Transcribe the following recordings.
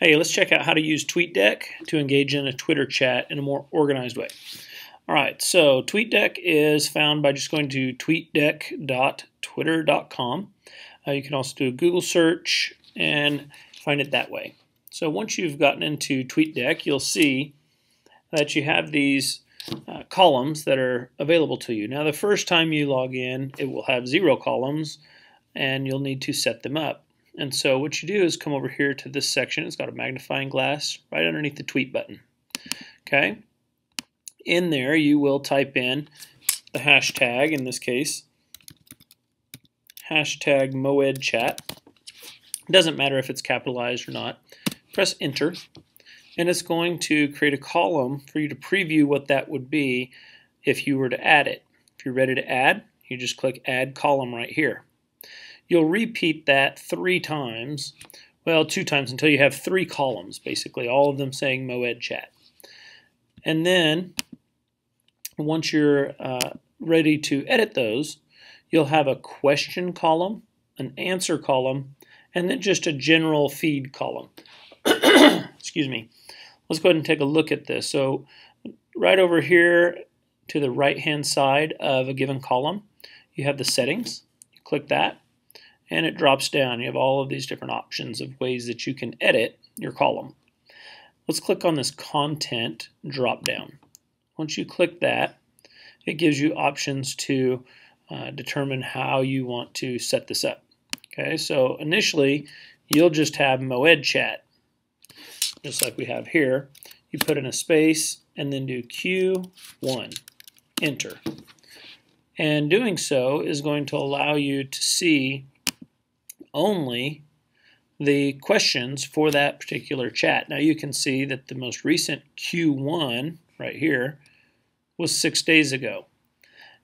Hey, let's check out how to use TweetDeck to engage in a Twitter chat in a more organized way. All right, so TweetDeck is found by just going to tweetdeck.twitter.com. You can also do a Google search and find it that way. So once you've gotten into TweetDeck, you'll see that you have these columns that are available to you. Now, the first time you log in, it will have 0 columns, and you'll need to set them up. And so what you do is come over here to this section. It's got a magnifying glass right underneath the tweet button. Okay. In there, you will type in the hashtag, in this case, hashtag #MoedChat. It doesn't matter if it's capitalized or not. Press enter, and it's going to create a column for you to preview what that would be if you were to add it. If you're ready to add, you just click Add Column right here. You'll repeat that 3 times, well, 2 times until you have 3 columns, basically, all of them saying #MoedChat. And then, once you're ready to edit those, you'll have a question column, an answer column, and then just a general feed column. Excuse me. Let's go ahead and take a look at this. So, right over here to the right-hand side of a given column, you have the settings. You click that, and it drops down. You have all of these different options of ways that you can edit your column. Let's click on this content drop down. Once you click that, it gives you options to determine how you want to set this up. Okay, so initially you'll just have #MoedChat, just like we have here. You put in a space and then do Q1, enter. And doing so is going to allow you to see only the questions for that particular chat. Now you can see that the most recent Q1 right here was 6 days ago.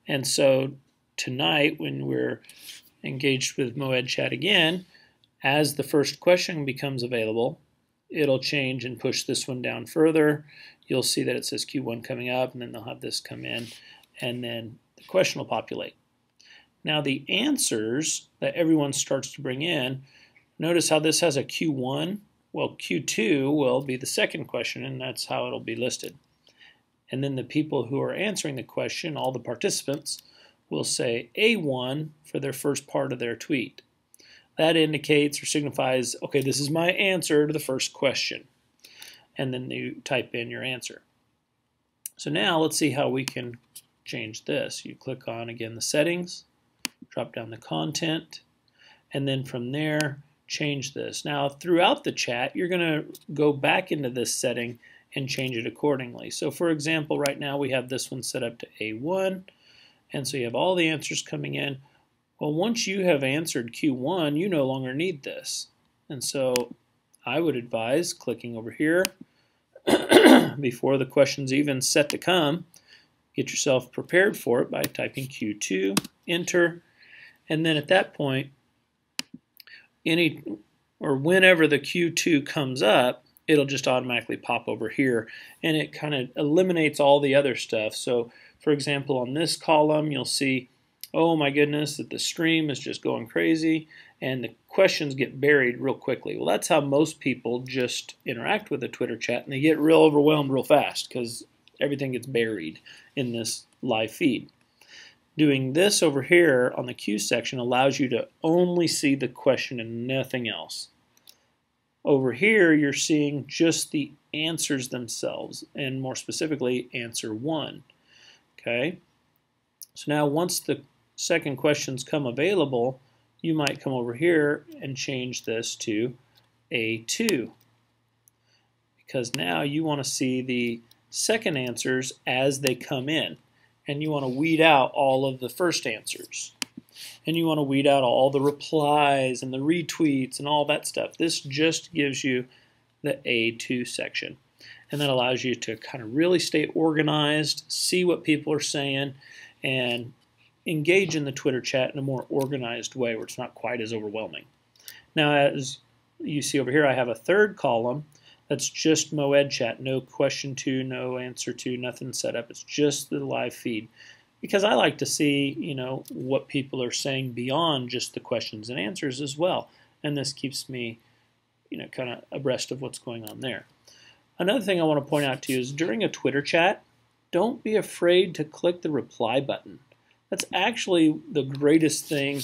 And so tonight, when we're engaged with #MoedChat again, as the first question becomes available, it'll change and push this one down further. You'll see that it says Q1 coming up, and then they'll have this come in, and then the question will populate. Now the answers that everyone starts to bring in, notice how this has a Q1. Well, Q2 will be the second question, and that's how it'll be listed. And then the people who are answering the question, all the participants, will say A1 for their first part of their tweet. That indicates or signifies, okay, this is my answer to the first question. And then you type in your answer. So now let's see how we can change this. You click on, again, the settings, drop down the content, and then from there, change this. Now, throughout the chat, you're going to go back into this setting and change it accordingly. So, for example, right now we have this one set up to A1, and so you have all the answers coming in. Well, once you have answered Q1, you no longer need this. And so I would advise clicking over here before the question's even set to come. Get yourself prepared for it by typing Q2, enter, and then at that point, whenever the Q2 comes up, it'll just automatically pop over here, and it kind of eliminates all the other stuff. So, for example, on this column, you'll see, oh my goodness, that the stream is just going crazy, and the questions get buried real quickly. Well, that's how most people just interact with a Twitter chat, and they get real overwhelmed real fast because everything gets buried in this live feed. Doing this over here on the Q section allows you to only see the question and nothing else. Over here, you're seeing just the answers themselves, and more specifically, answer 1. Okay? So now once the second questions come available, you might come over here and change this to A2. Because now you want to see the second answers as they come in. And you want to weed out all of the first answers. And you want to weed out all the replies and the retweets and all that stuff. This just gives you the A2 section. And that allows you to kind of really stay organized, see what people are saying, and engage in the Twitter chat in a more organized way where it's not quite as overwhelming. Now, as you see over here, I have a third column that's just #MoedChat, no question to, no answer to, nothing set up. It's just the live feed. Because I like to see, what people are saying beyond just the questions and answers as well. And this keeps me kind of abreast of what's going on there. Another thing I want to point out to you is during a Twitter chat, don't be afraid to click the reply button. That's actually the greatest thing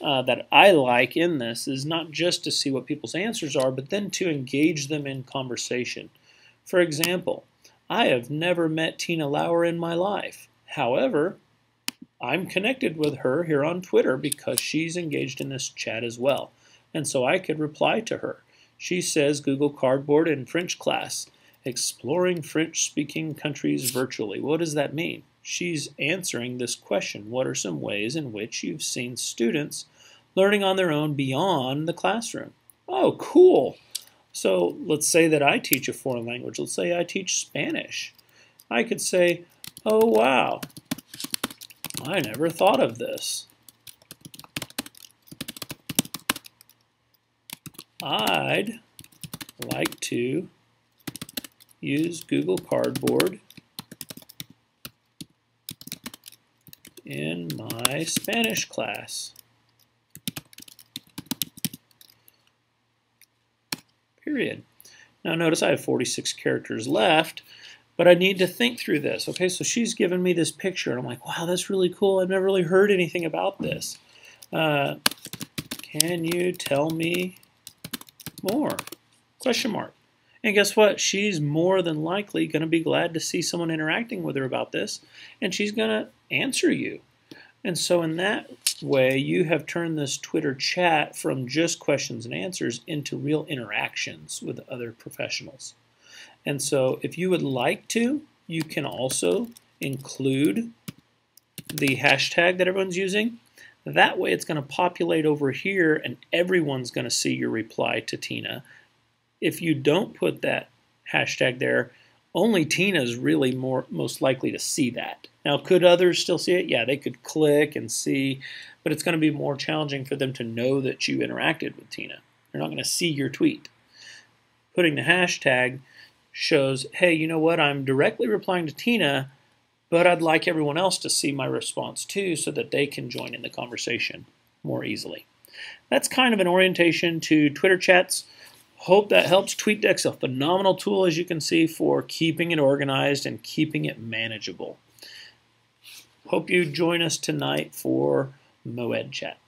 that I like in this, is not just to see what people's answers are, but then to engage them in conversation. For example, I have never met Tina Lauer in my life. However, I'm connected with her here on Twitter because she's engaged in this chat as well. And so I could reply to her. She says Google Cardboard in French class, exploring French-speaking countries virtually. What does that mean? She's answering this question. What are some ways in which you've seen students learning on their own beyond the classroom? Oh, cool. So let's say that I teach a foreign language. Let's say I teach Spanish. I could say, oh, wow, I never thought of this. I'd like to use Google Cardboard in my Spanish class. Period. Now notice I have 46 characters left, but I need to think through this. Okay, so she's given me this picture, and I'm like, wow, that's really cool. I've never really heard anything about this. Can you tell me more? Question mark. And guess what? She's more than likely going to be glad to see someone interacting with her about this, and she's going to answer you. And so in that way, you have turned this Twitter chat from just questions and answers into real interactions with other professionals. And so if you would like to, you can also include the hashtag that everyone's using. That way it's going to populate over here and everyone's going to see your reply to Tina. If you don't put that hashtag there, only Tina is really most likely to see that. Now, could others still see it? Yeah, they could click and see, but it's going to be more challenging for them to know that you interacted with Tina. They're not going to see your tweet. Putting the hashtag shows, hey, you know what? I'm directly replying to Tina, but I'd like everyone else to see my response too so that they can join in the conversation more easily. That's kind of an orientation to Twitter chats. Hope that helps. TweetDeck's a phenomenal tool, as you can see, for keeping it organized and keeping it manageable. Hope you join us tonight for Moed Chat.